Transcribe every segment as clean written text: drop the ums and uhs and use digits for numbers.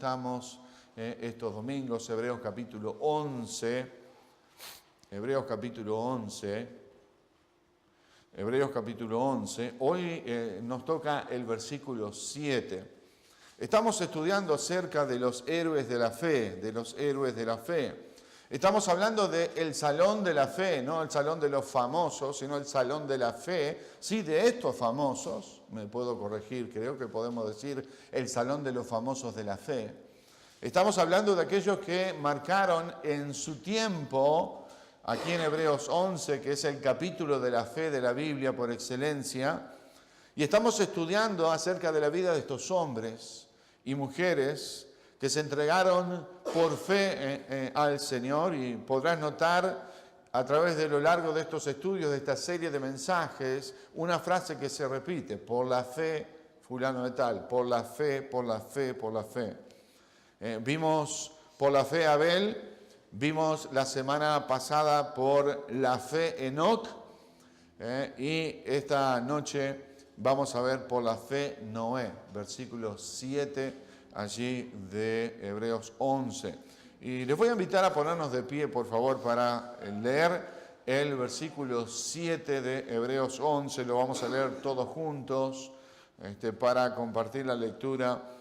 estamos estos domingos, Hebreos capítulo 11. Hebreos capítulo 11. Hebreos capítulo 11. Hoy nos toca el versículo 7. Estamos estudiando acerca de los héroes de la fe, de los héroes de la fe. Estamos hablando del salón de la fe, no el salón de los famosos, sino el salón de la fe. Sí, de estos famosos, me puedo corregir, creo que podemos decir el salón de los famosos de la fe. Estamos hablando de aquellos que marcaron en su tiempo, aquí en Hebreos 11, que es el capítulo de la fe de la Biblia por excelencia, y estamos estudiando acerca de la vida de estos hombres y mujeres que se entregaron por fe al Señor, y podrás notar a través de lo largo de estos estudios, de esta serie de mensajes, una frase que se repite: por la fe, fulano de tal, por la fe, por la fe, por la fe. Vimos por la fe Abel, vimos la semana pasada por la fe Enoc, y esta noche vamos a ver por la fe Noé, versículo 7 allí de Hebreos 11. Y les voy a invitar a ponernos de pie, por favor, para leer el versículo 7 de Hebreos 11. Lo vamos a leer todos juntos para compartir la lectura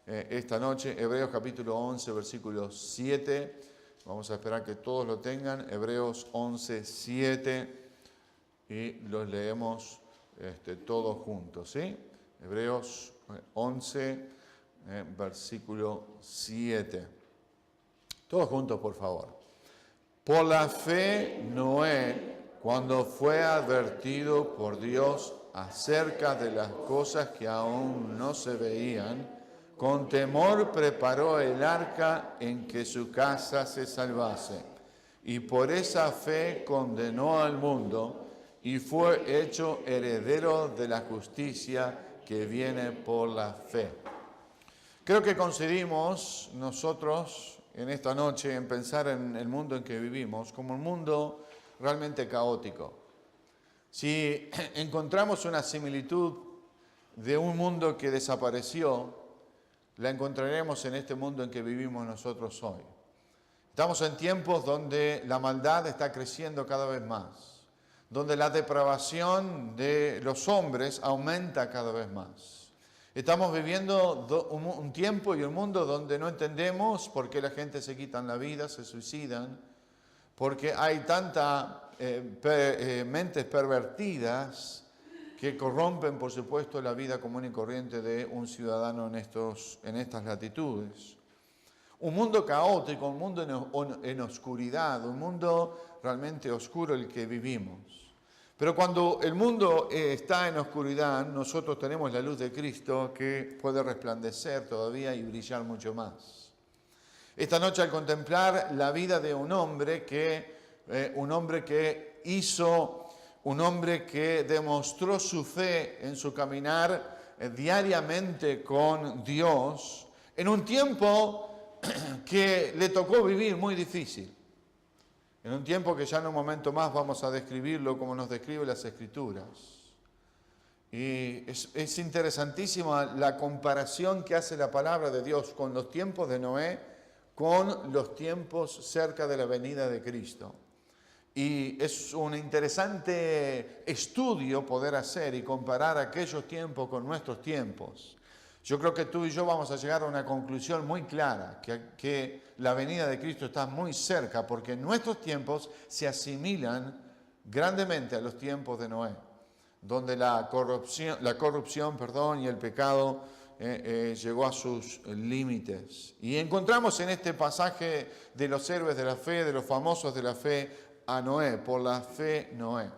esta noche. Hebreos capítulo 11, versículo 7. Vamos a esperar que todos lo tengan. Hebreos 11, 7. Y los leemos todos juntos, ¿sí? Hebreos 11, versículo 7. Todos juntos, por favor. Por la fe, Noé, cuando fue advertido por Dios acerca de las cosas que aún no se veían, con temor preparó el arca en que su casa se salvase. Y por esa fe condenó al mundo y fue hecho heredero de la justicia que viene por la fe. Creo que coincidimos nosotros en esta noche en pensar en el mundo en que vivimos como un mundo realmente caótico. Si encontramos una similitud de un mundo que desapareció, la encontraremos en este mundo en que vivimos nosotros hoy. Estamos en tiempos donde la maldad está creciendo cada vez más, donde la depravación de los hombres aumenta cada vez más. Estamos viviendo un tiempo y un mundo donde no entendemos por qué la gente se quitan la vida, se suicidan, porque hay tantas mentes pervertidas que corrompen, por supuesto, la vida común y corriente de un ciudadano en estas latitudes. Un mundo caótico, un mundo en oscuridad, un mundo realmente oscuro el que vivimos. Pero cuando el mundo está en oscuridad, nosotros tenemos la luz de Cristo que puede resplandecer todavía y brillar mucho más. Esta noche, al contemplar la vida de un hombre que demostró su fe en su caminar diariamente con Dios, en un tiempo que le tocó vivir muy difícil. En un tiempo que ya en un momento más vamos a describirlo como nos describe las Escrituras. Y es interesantísima la comparación que hace la palabra de Dios con los tiempos de Noé, con los tiempos cerca de la venida de Cristo. Y es un interesante estudio poder hacer y comparar aquellos tiempos con nuestros tiempos. Yo creo que tú y yo vamos a llegar a una conclusión muy clara, que la venida de Cristo está muy cerca, porque nuestros tiempos se asimilan grandemente a los tiempos de Noé, donde la corrupción, y el pecado llegó a sus límites. Y encontramos en este pasaje de los héroes de la fe, de los famosos de la fe, a Noé, por la fe Noé.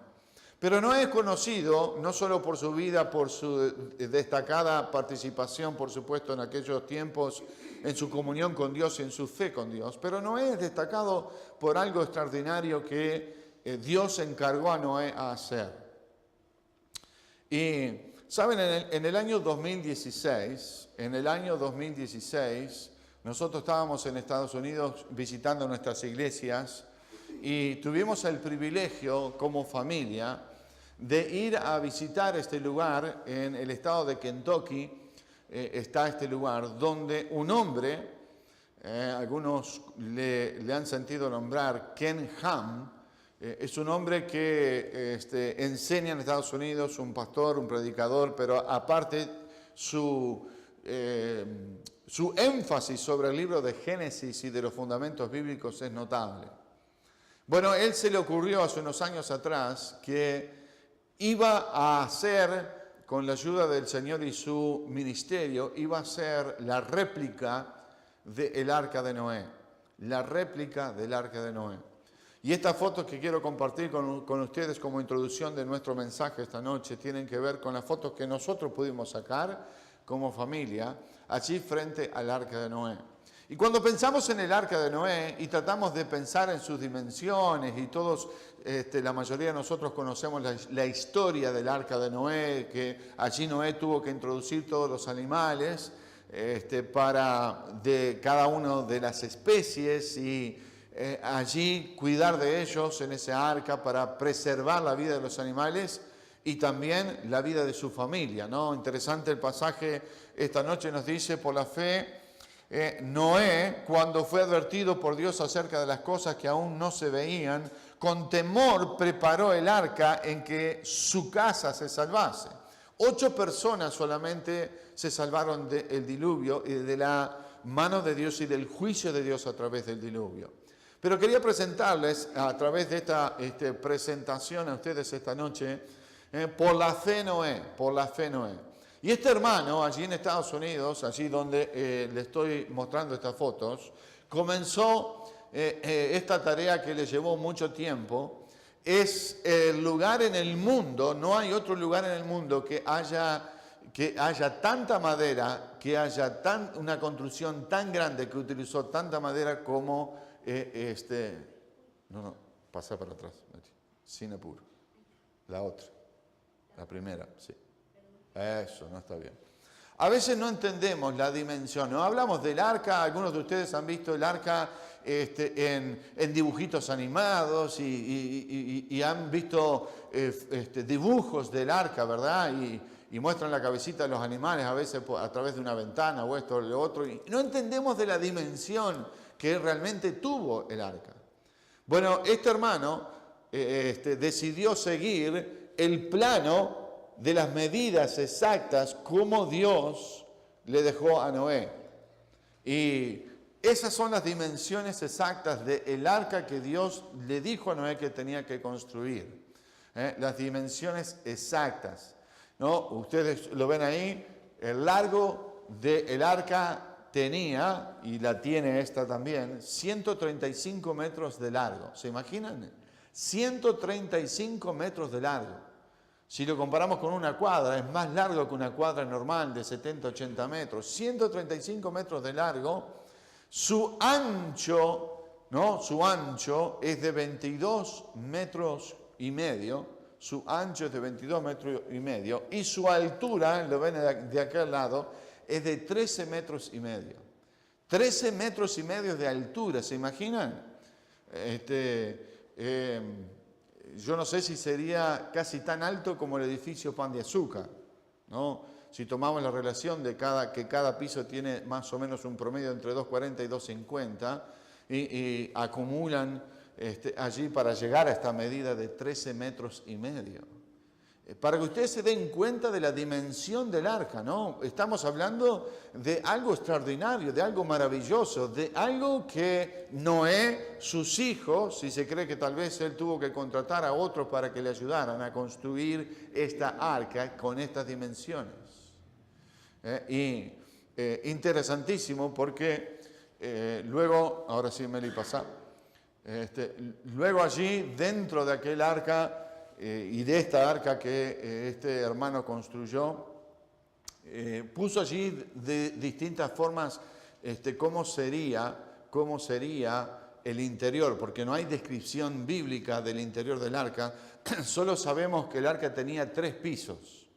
Pero Noé es conocido no solo por su vida, por su destacada participación, por supuesto, en aquellos tiempos, en su comunión con Dios y en su fe con Dios, pero Noé es destacado por algo extraordinario que Dios encargó a Noé a hacer. Y, ¿saben? En el año 2016, nosotros estábamos en Estados Unidos visitando nuestras iglesias, y tuvimos el privilegio como familia de ir a visitar este lugar en el estado de Kentucky. Está este lugar donde un hombre algunos le han sentido nombrar Ken Ham. Es un hombre que enseña en Estados Unidos, un pastor, un predicador, pero aparte su énfasis sobre el libro de Génesis y de los fundamentos bíblicos es notable. Bueno, él se le ocurrió hace unos años atrás que iba a hacer, con la ayuda del Señor y su ministerio, iba a hacer la réplica del Arca de Noé. La réplica del Arca de Noé. Y estas fotos que quiero compartir con ustedes como introducción de nuestro mensaje esta noche tienen que ver con las fotos que nosotros pudimos sacar como familia allí frente al Arca de Noé. Y cuando pensamos en el Arca de Noé y tratamos de pensar en sus dimensiones y todos, la mayoría de nosotros conocemos la historia del Arca de Noé, que allí Noé tuvo que introducir todos los animales de cada una de las especies y allí cuidar de ellos en ese arca para preservar la vida de los animales y también la vida de su familia, ¿no? Interesante el pasaje esta noche nos dice, por la fe, Noé, cuando fue advertido por Dios acerca de las cosas que aún no se veían, con temor preparó el arca en que su casa se salvase. 8 personas solamente se salvaron del diluvio y de la mano de Dios y del juicio de Dios a través del diluvio. Pero quería presentarles a través de esta presentación a ustedes esta noche, por la fe Noé, por la fe Noé. Y este hermano, allí en Estados Unidos, allí donde le estoy mostrando estas fotos, comenzó esta tarea que le llevó mucho tiempo. Es el lugar en el mundo, no hay otro lugar en el mundo que haya tanta madera, que haya una construcción tan grande que utilizó tanta madera como pasa para atrás, sin apuro. La otra, la primera, sí. Eso, no está bien. A veces no entendemos la dimensión, ¿no? Hablamos del arca, algunos de ustedes han visto el arca en dibujitos animados y han visto dibujos del arca, ¿verdad? Y muestran la cabecita de los animales a veces a través de una ventana o esto o lo otro. Y no entendemos de la dimensión que realmente tuvo el arca. Bueno, este hermano decidió seguir el plano de las medidas exactas como Dios le dejó a Noé. Y esas son las dimensiones exactas del arca que Dios le dijo a Noé que tenía que construir. Las dimensiones exactas, ¿no? Ustedes lo ven ahí, el largo del arca tenía, y la tiene esta también, 135 metros de largo. ¿Se imaginan? 135 metros de largo. Si lo comparamos con una cuadra, es más largo que una cuadra normal de 70-80 metros. 135 metros de largo. Su ancho, ¿no? Su ancho es de 22 metros y medio. Su ancho es de 22 metros y medio. Y su altura, lo ven de aquel lado, es de 13 metros y medio. 13 metros y medio de altura, ¿se imaginan? Yo no sé si sería casi tan alto como el edificio Pan de Azúcar, ¿no? Si tomamos la relación de que cada piso tiene más o menos un promedio entre 2,40 y 2,50 y acumulan allí para llegar a esta medida de 13 metros y medio. Para que ustedes se den cuenta de la dimensión del arca, ¿no? Estamos hablando de algo extraordinario, de algo maravilloso, de algo que Noé, sus hijos, si se cree que tal vez él tuvo que contratar a otros para que le ayudaran a construir esta arca con estas dimensiones. Interesantísimo porque luego, ahora sí Meli pasa, luego allí dentro de aquel arca y de esta arca que este hermano construyó, puso allí de distintas formas cómo sería el interior, porque no hay descripción bíblica del interior del arca, solo sabemos que el arca tenía 3 pisos,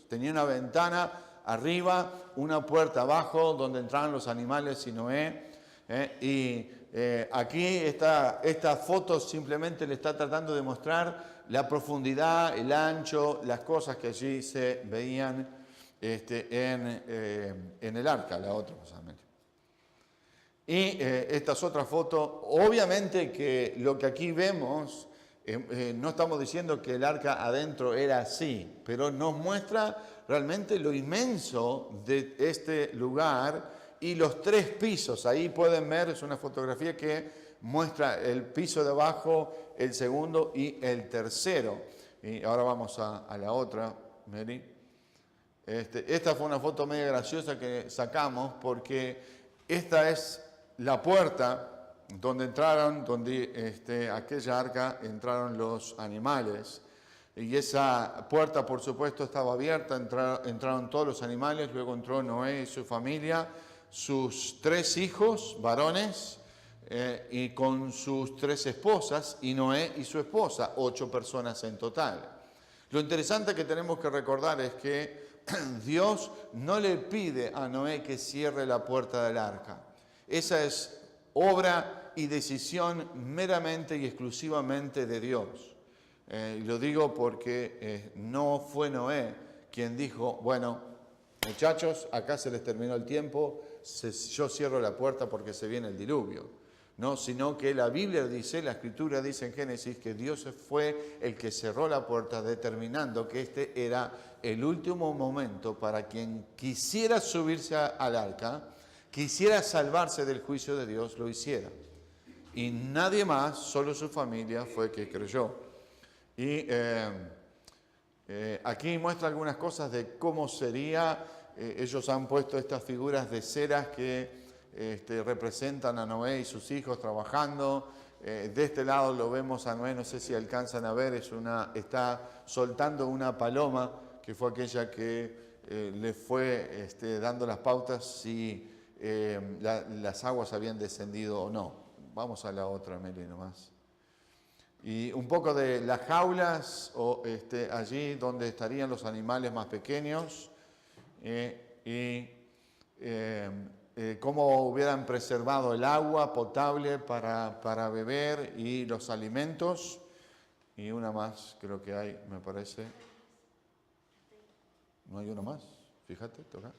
tenía una ventana arriba, una puerta abajo donde entraban los animales y Noé, aquí esta foto simplemente le está tratando de mostrar la profundidad, el ancho, las cosas que allí se veían en el arca, la otra solamente. Y esta es otra foto. Obviamente que lo que aquí vemos, no estamos diciendo que el arca adentro era así, pero nos muestra realmente lo inmenso de este lugar y los 3 pisos. Ahí pueden ver, es una fotografía que muestra el piso de abajo, el segundo y el tercero. Y ahora vamos a la otra, Mary. Esta fue una foto medio graciosa que sacamos porque esta es la puerta donde entraron, donde aquella arca entraron los animales. Y esa puerta, por supuesto, estaba abierta, entraron todos los animales, luego entró Noé y su familia, sus 3 hijos varones y con sus 3 esposas, y Noé y su esposa, 8 personas en total. Lo interesante que tenemos que recordar es que Dios no le pide a Noé que cierre la puerta del arca. Esa es obra y decisión meramente y exclusivamente de Dios. Lo digo porque no fue Noé quien dijo, bueno, muchachos, acá se les terminó el tiempo, yo cierro la puerta porque se viene el diluvio. No, sino que la Biblia dice, la Escritura dice en Génesis, que Dios fue el que cerró la puerta determinando que este era el último momento para quien quisiera subirse al arca, quisiera salvarse del juicio de Dios, lo hiciera. Y nadie más, solo su familia, fue que creyó. Y aquí muestra algunas cosas de cómo sería. Ellos han puesto estas figuras de ceras que representan a Noé y sus hijos trabajando. De este lado lo vemos a Noé, no sé si alcanzan a ver, está soltando una paloma, que fue aquella que le fue dando las pautas si las aguas habían descendido o no. Vamos a la otra, Meli, nomás. Y un poco de las jaulas, allí donde estarían los animales más pequeños, cómo hubieran preservado el agua potable para beber y los alimentos. Y una más, creo que hay, me parece. ¿No hay uno más? Fíjate, toca.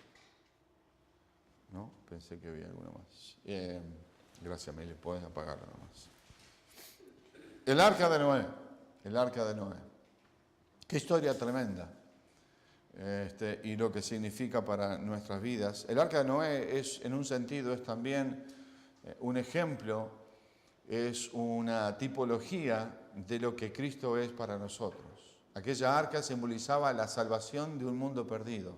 No, pensé que había alguno más. Gracias, Meli, puedes apagarlo nomás. El arca de Noé, el arca de Noé. Qué historia tremenda. Y lo que significa para nuestras vidas. El arca de Noé es, en un sentido, es también un ejemplo, es una tipología de lo que Cristo es para nosotros. Aquella arca simbolizaba la salvación de un mundo perdido,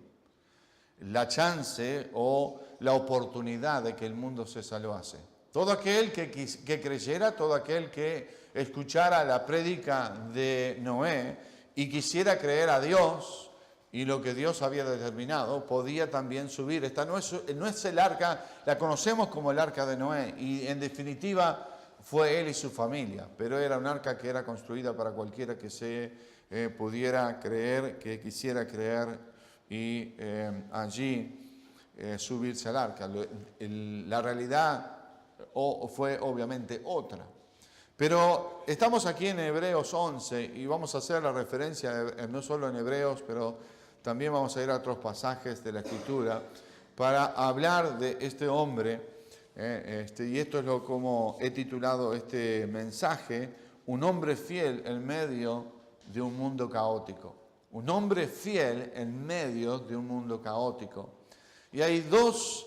la chance o la oportunidad de que el mundo se salvase. Todo aquel que creyera, todo aquel que escuchara la prédica de Noé y quisiera creer a Dios y lo que Dios había determinado, podía también subir. Esta no es el arca, la conocemos como el arca de Noé, y en definitiva fue él y su familia, pero era un arca que era construida para cualquiera que se pudiera creer, que quisiera creer y allí subirse al arca. La realidad fue obviamente otra. Pero estamos aquí en Hebreos 11 y vamos a hacer la referencia no solo en Hebreos, pero también vamos a ir a otros pasajes de la Escritura para hablar de este hombre. Y esto es como he titulado este mensaje: un hombre fiel en medio de un mundo caótico. Un hombre fiel en medio de un mundo caótico. Y hay 2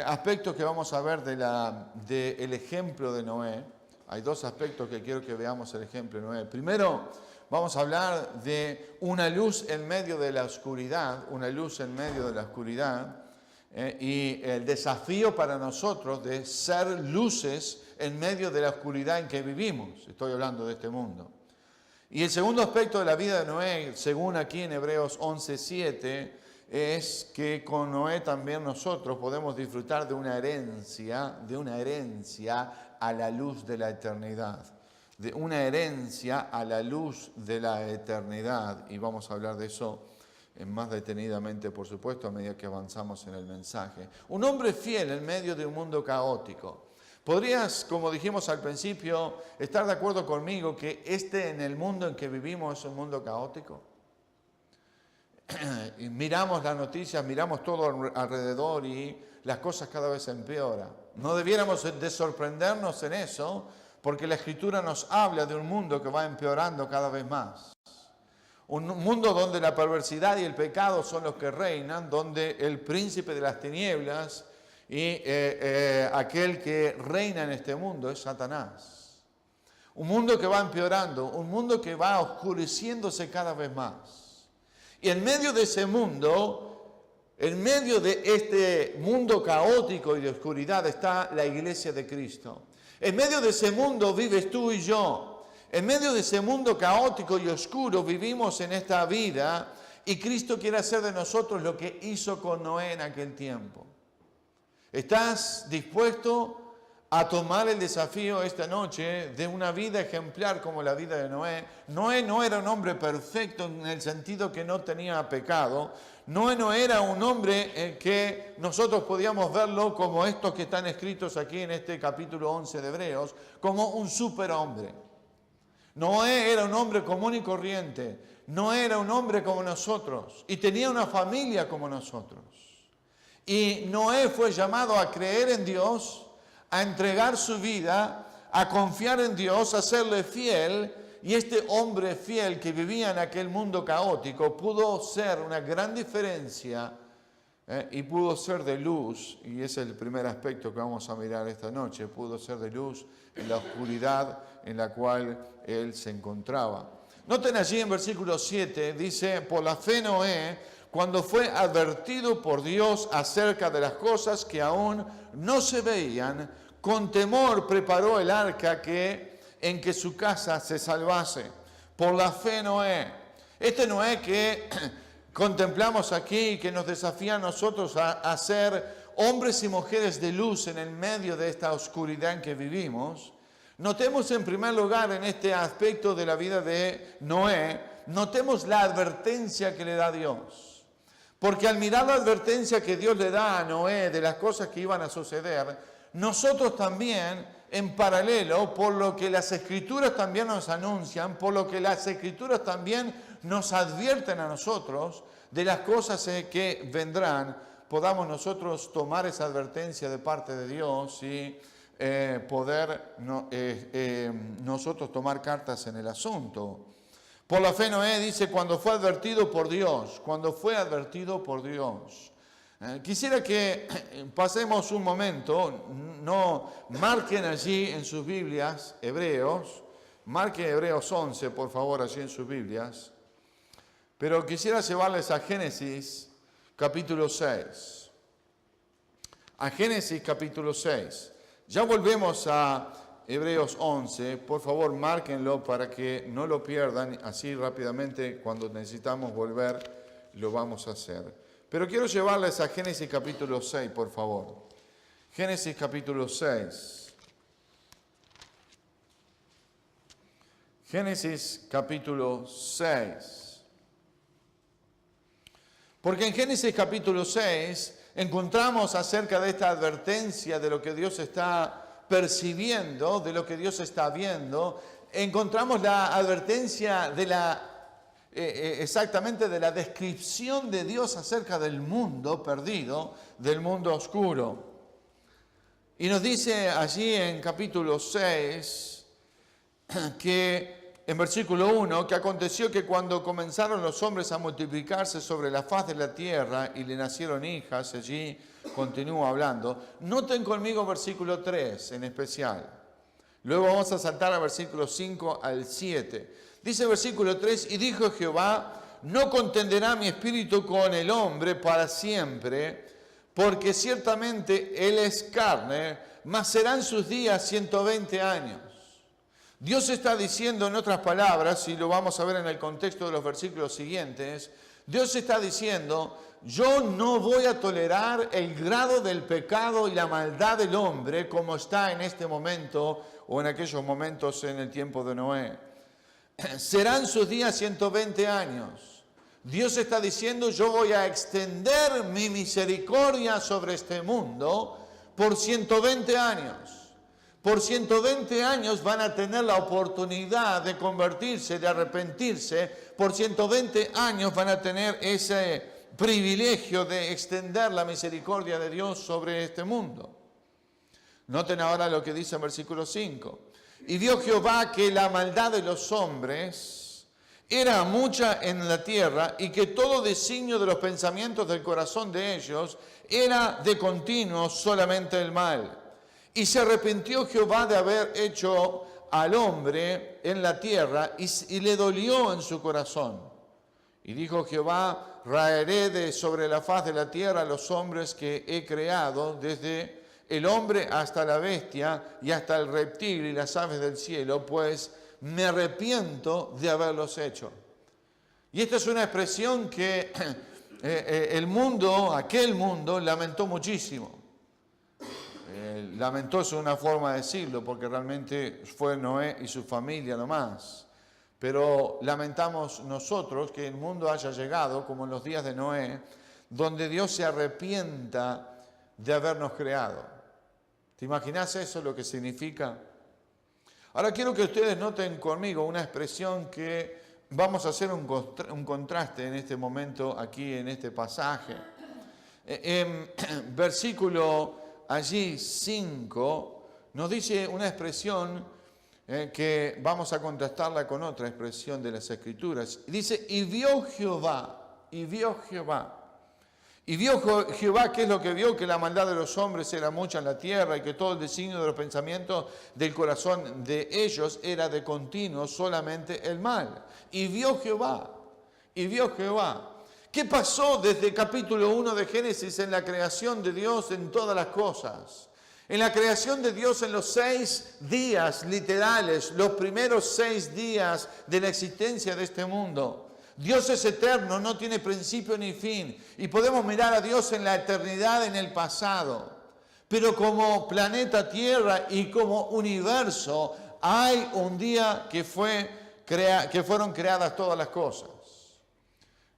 aspectos que vamos a ver del ejemplo de Noé. Hay 2 aspectos que quiero que veamos el ejemplo de Noé. Primero, vamos a hablar de una luz en medio de la oscuridad, una luz en medio de la oscuridad, y el desafío para nosotros de ser luces en medio de la oscuridad en que vivimos. Estoy hablando de este mundo. Y el segundo aspecto de la vida de Noé, según aquí en Hebreos 11:7, es que con Noé también nosotros podemos disfrutar de una herencia a la luz de la eternidad. De una herencia a la luz de la eternidad. Y vamos a hablar de eso más detenidamente, por supuesto, a medida que avanzamos en el mensaje. Un hombre fiel en medio de un mundo caótico. ¿Podrías, como dijimos al principio, estar de acuerdo conmigo que en el mundo en que vivimos es un mundo caótico? y miramos las noticias, miramos todo alrededor y las cosas cada vez empeoran. No debiéramos de sorprendernos en eso, porque la Escritura nos habla de un mundo que va empeorando cada vez más. Un mundo donde la perversidad y el pecado son los que reinan, donde el príncipe de las tinieblas y aquel que reina en este mundo es Satanás. Un mundo que va empeorando, un mundo que va oscureciéndose cada vez más. Y en medio de ese mundo, en medio de este mundo caótico y de oscuridad está la iglesia de Cristo. En medio de ese mundo vives tú y yo. En medio de ese mundo caótico y oscuro vivimos en esta vida y Cristo quiere hacer de nosotros lo que hizo con Noé en aquel tiempo. ¿Estás dispuesto a tomar el desafío esta noche de una vida ejemplar como la vida de Noé? Noé no era un hombre perfecto en el sentido que no tenía pecado. Noé no era un hombre que nosotros podíamos verlo como estos que están escritos aquí en este capítulo 11 de Hebreos, como un superhombre. Noé era un hombre común y corriente. Noé era un hombre como nosotros y tenía una familia como nosotros. Y Noé fue llamado a creer en Dios, a entregar su vida, a confiar en Dios, a serle fiel. Y este hombre fiel que vivía en aquel mundo caótico pudo ser una gran diferencia y pudo ser de luz. Y ese es el primer aspecto que vamos a mirar esta noche. Pudo ser de luz en la oscuridad en la cual él se encontraba. Noten allí en versículo 7, dice, por la fe Noé, cuando fue advertido por Dios acerca de las cosas que aún no se veían, con temor preparó el arca en que su casa se salvase. Por la fe Noé. Este Noé que contemplamos aquí, que nos desafía a nosotros a ser hombres y mujeres de luz en el medio de esta oscuridad en que vivimos. Notemos en primer lugar en este aspecto de la vida de Noé, notemos la advertencia que le da Dios. Porque al mirar la advertencia que Dios le da a Noé de las cosas que iban a suceder, nosotros también, en paralelo, por lo que las Escrituras también nos anuncian, por lo que las Escrituras también nos advierten a nosotros de las cosas que vendrán, podamos nosotros tomar esa advertencia de parte de Dios y poder nosotros tomar cartas en el asunto. Por la fe Noé dice, cuando fue advertido por Dios, cuando fue advertido por Dios. Quisiera que pasemos un momento, no marquen allí en sus Biblias Hebreos, marquen Hebreos 11, por favor, allí en sus Biblias, pero quisiera llevarles a Génesis capítulo 6. A Génesis capítulo 6. Ya volvemos a Hebreos 11, por favor márquenlo para que no lo pierdan, así rápidamente cuando necesitamos volver lo vamos a hacer. Pero quiero llevarles a Génesis capítulo 6, por favor. Génesis capítulo 6. Génesis capítulo 6. Porque en Génesis capítulo 6 encontramos acerca de esta advertencia de lo que Dios está percibiendo, de lo que Dios está viendo. Encontramos la advertencia de exactamente de la descripción de Dios acerca del mundo perdido, del mundo oscuro. Y nos dice allí en capítulo 6 que en versículo 1, que aconteció que cuando comenzaron los hombres a multiplicarse sobre la faz de la tierra y le nacieron hijas, allí continúa hablando. Noten conmigo versículo 3 en especial. Luego vamos a saltar a versículos 5 al 7. Dice versículo 3, y dijo Jehová, no contenderá mi espíritu con el hombre para siempre, porque ciertamente él es carne, mas serán sus días 120 años. Dios está diciendo en otras palabras, y lo vamos a ver en el contexto de los versículos siguientes, Dios está diciendo, yo no voy a tolerar el grado del pecado y la maldad del hombre como está en este momento o en aquellos momentos en el tiempo de Noé. Serán sus días 120 años. Dios está diciendo, yo voy a extender mi misericordia sobre este mundo por 120 años. Por 120 años van a tener la oportunidad de convertirse, de arrepentirse. Por 120 años van a tener ese privilegio de extender la misericordia de Dios sobre este mundo. Noten ahora lo que dice en versículo 5. Y vio Jehová que la maldad de los hombres era mucha en la tierra y que todo designio de los pensamientos del corazón de ellos era de continuo solamente el mal. Y se arrepintió Jehová de haber hecho al hombre en la tierra y le dolió en su corazón. Y dijo Jehová, raeré de sobre la faz de la tierra a los hombres que he creado, desde el hombre hasta la bestia y hasta el reptil y las aves del cielo, pues me arrepiento de haberlos hecho. Y esta es una expresión que el mundo, aquel mundo, lamentó muchísimo. Lamentó es una forma de decirlo, porque realmente fue Noé y su familia nomás. Pero lamentamos nosotros que el mundo haya llegado, como en los días de Noé, donde Dios se arrepienta de habernos creado. ¿Te imaginas eso, lo que significa? Ahora quiero que ustedes noten conmigo una expresión que vamos a hacer un contraste en este momento, aquí en este pasaje. En versículo allí 5 nos dice una expresión que vamos a contrastarla con otra expresión de las Escrituras. Dice, y vio Jehová, y vio Jehová. Y vio Jehová, ¿qué es lo que vio? Que la maldad de los hombres era mucha en la tierra y que todo el designio de los pensamientos del corazón de ellos era de continuo solamente el mal. Y vio Jehová, y vio Jehová. ¿Qué pasó desde capítulo 1 de Génesis en la creación de Dios en todas las cosas? En la creación de Dios en los 6 días literales, los primeros 6 días de la existencia de este mundo. Dios es eterno, no tiene principio ni fin. Y podemos mirar a Dios en la eternidad, en el pasado. Pero como planeta Tierra y como universo, hay un día que fueron creadas todas las cosas.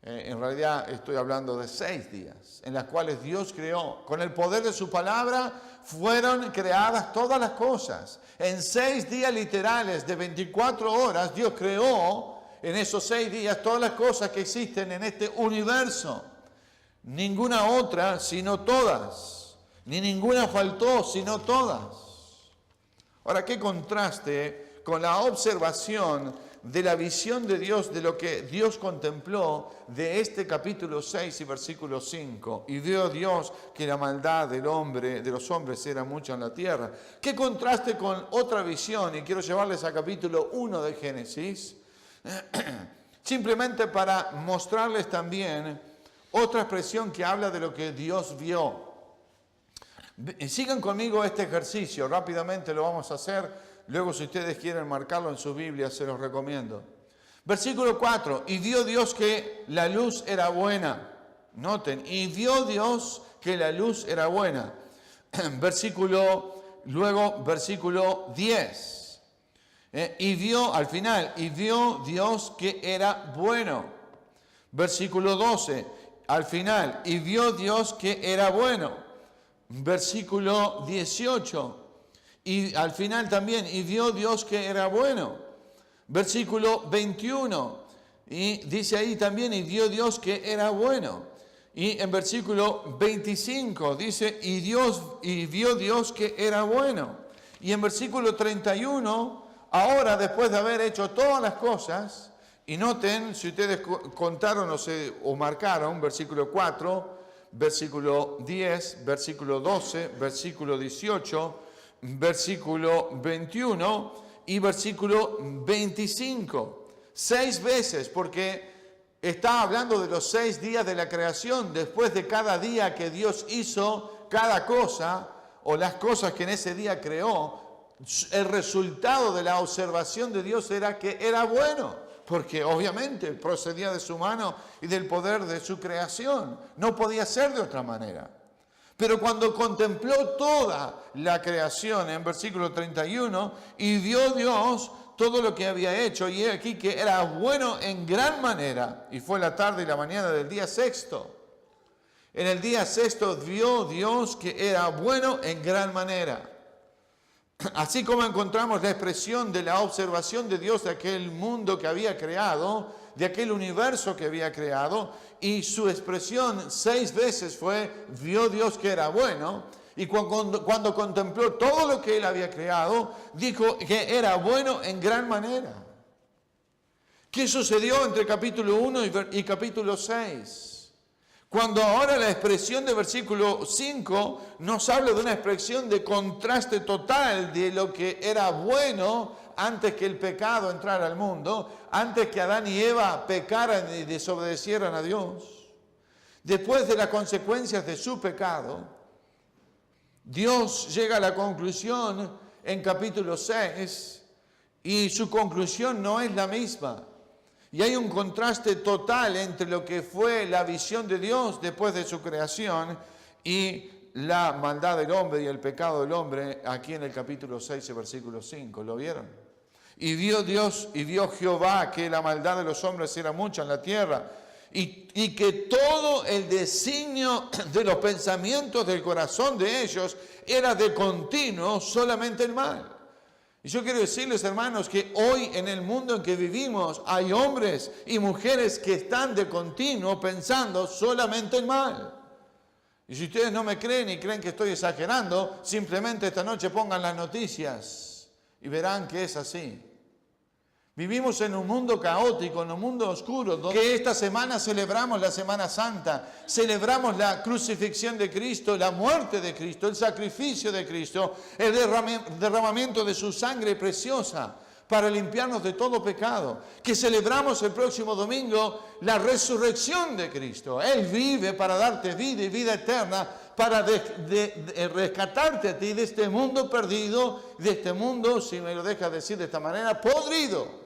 En realidad estoy hablando de 6 días, en las cuales Dios creó. Con el poder de su palabra fueron creadas todas las cosas. En 6 días literales de 24 horas, Dios creó en esos 6 días todas las cosas que existen en este universo. Ninguna otra, sino todas. Ni ninguna faltó, sino todas. Ahora, qué contraste con la observación de la visión de Dios, de lo que Dios contempló de este capítulo 6 y versículo 5. Y vio Dios que la maldad de los hombres era mucha en la tierra. Qué contraste con otra visión, y quiero llevarles a capítulo 1 de Génesis, simplemente para mostrarles también otra expresión que habla de lo que Dios vio. Sigan conmigo este ejercicio, rápidamente lo vamos a hacer. Luego, si ustedes quieren marcarlo en su Biblia, se los recomiendo. Versículo 4. Y vio Dios que la luz era buena. Noten, y vio Dios que la luz era buena. Luego, versículo 10. Y vio, al final, y vio Dios que era bueno. Versículo 12. Al final, y vio Dios que era bueno. Versículo 18. Y al final también, y vio Dios que era bueno. Versículo 21, y dice ahí también, y vio Dios que era bueno. Y en versículo 25 dice, y vio Dios que era bueno. Y en versículo 31, ahora después de haber hecho todas las cosas, y noten, si ustedes contaron o marcaron, versículo 4, versículo 10, versículo 12, versículo 18, versículo 21 y versículo 25. 6 veces, porque está hablando de los 6 días de la creación. Después de cada día que Dios hizo cada cosa, o las cosas que en ese día creó, el resultado de la observación de Dios era que era bueno, porque obviamente procedía de su mano y del poder de su creación. No podía ser de otra manera. Pero cuando contempló toda la creación, en versículo 31, y vio Dios todo lo que había hecho, y he aquí que era bueno en gran manera, y fue la tarde y la mañana del día sexto. En el día sexto vio Dios que era bueno en gran manera. así como encontramos la expresión de la observación de Dios de aquel mundo que había creado, de aquel universo que había creado, y su expresión 6 veces fue, vio Dios que era bueno, y cuando contempló todo lo que él había creado, dijo que era bueno en gran manera. ¿Qué sucedió entre capítulo 1 y capítulo 6? Cuando ahora la expresión de versículo 5 nos habla de una expresión de contraste total de lo que era bueno antes que el pecado entrara al mundo, antes que Adán y Eva pecaran y desobedecieran a Dios. Después de las consecuencias de su pecado, Dios llega a la conclusión en capítulo 6 y su conclusión no es la misma. Y hay un contraste total entre lo que fue la visión de Dios después de su creación y la maldad del hombre y el pecado del hombre aquí en el capítulo 6 y versículo 5. ¿Lo vieron? Y vio Dios y vio Jehová que la maldad de los hombres era mucha en la tierra y que todo el designio de los pensamientos del corazón de ellos era de continuo solamente el mal. Y yo quiero decirles, hermanos, que hoy en el mundo en que vivimos hay hombres y mujeres que están de continuo pensando solamente el mal. Y si ustedes no me creen y creen que estoy exagerando, simplemente esta noche pongan las noticias y verán que es así. Vivimos en un mundo caótico, en un mundo oscuro, donde esta semana celebramos la Semana Santa, celebramos la crucifixión de Cristo, la muerte de Cristo, el sacrificio de Cristo, el derramamiento de su sangre preciosa para limpiarnos de todo pecado, que celebramos el próximo domingo la resurrección de Cristo. Él vive para darte vida y vida eterna, para rescatarte a ti de este mundo perdido, de este mundo, si me lo dejas decir de esta manera, podrido.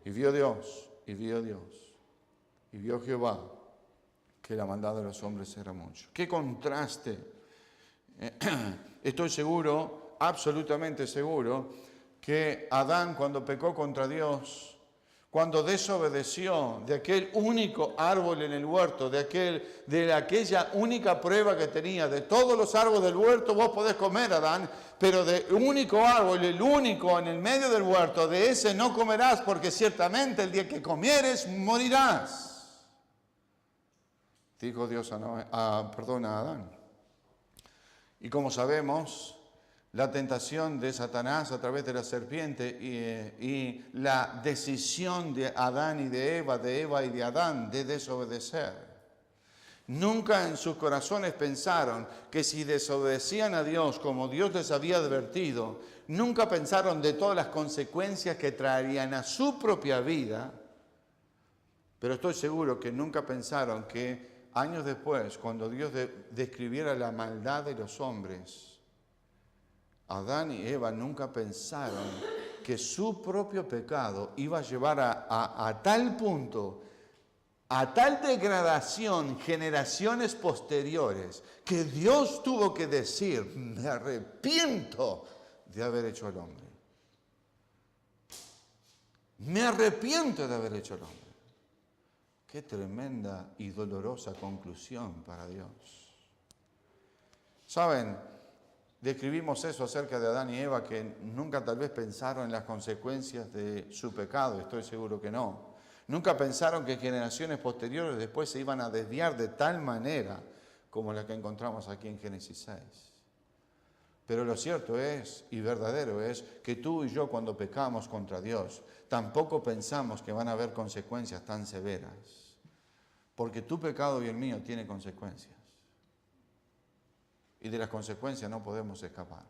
Y vio Dios, y vio Dios, y vio Jehová que la maldad de los hombres era mucho. ¡Qué contraste! Estoy seguro, absolutamente seguro, que Adán cuando pecó contra Dios, cuando desobedeció de aquel único árbol en el huerto, de aquella única prueba que tenía, de todos los árboles del huerto vos podés comer, Adán, pero del único árbol, el único en el medio del huerto, de ese no comerás, porque ciertamente el día que comieres morirás. Dijo Dios a Adán. Y como sabemos, la tentación de Satanás a través de la serpiente y la decisión de Adán y de Eva y de Adán de desobedecer. Nunca en sus corazones pensaron que si desobedecían a Dios como Dios les había advertido, nunca pensaron de todas las consecuencias que traerían a su propia vida, pero estoy seguro que nunca pensaron que años después, cuando Dios describiera la maldad de los hombres, Adán y Eva nunca pensaron que su propio pecado iba a llevar a tal punto, a tal degradación, generaciones posteriores, que Dios tuvo que decir, me arrepiento de haber hecho al hombre. Me arrepiento de haber hecho al hombre. Qué tremenda y dolorosa conclusión para Dios. ¿Saben? Describimos eso acerca de Adán y Eva, que nunca tal vez pensaron en las consecuencias de su pecado, estoy seguro que no. Nunca pensaron que generaciones posteriores después se iban a desviar de tal manera como la que encontramos aquí en Génesis 6. Pero lo cierto es, y verdadero es, que tú y yo cuando pecamos contra Dios, tampoco pensamos que van a haber consecuencias tan severas. Porque tu pecado y el mío tienen consecuencias. Y de las consecuencias no podemos escapar.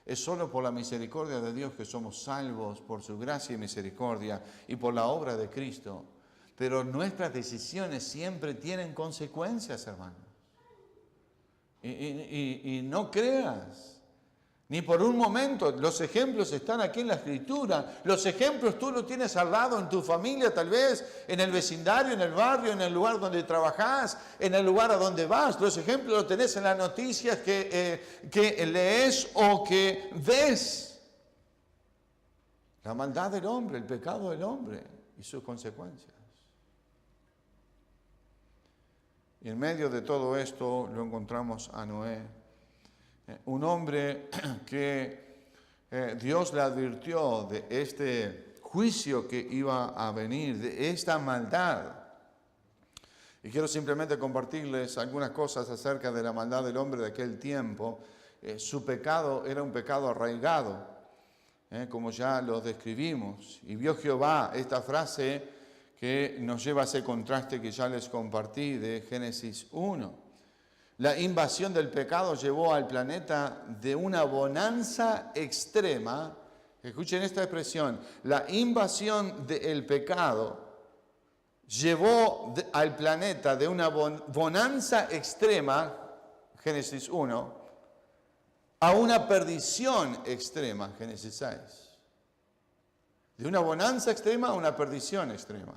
Es solo por la misericordia de Dios que somos salvos, por su gracia y misericordia y por la obra de Cristo. Pero nuestras decisiones siempre tienen consecuencias, hermanos. Y no creas, ni por un momento, los ejemplos están aquí en la Escritura. Los ejemplos tú los tienes al lado en tu familia, tal vez, en el vecindario, en el barrio, en el lugar donde trabajas, en el lugar a donde vas. Los ejemplos los tenés en las noticias que lees o que ves. La maldad del hombre, el pecado del hombre y sus consecuencias. Y en medio de todo esto lo encontramos a Noé, un hombre que Dios le advirtió de este juicio que iba a venir, de esta maldad. Y quiero simplemente compartirles algunas cosas acerca de la maldad del hombre de aquel tiempo. Su pecado era un pecado arraigado, como ya lo describimos. Y vio Jehová, esta frase que nos lleva a ese contraste que ya les compartí de Génesis 1. La invasión del pecado llevó al planeta de una bonanza extrema. Escuchen esta expresión, la invasión del pecado llevó al planeta de una bonanza extrema, Génesis 1, a una perdición extrema, Génesis 6. De una bonanza extrema a una perdición extrema.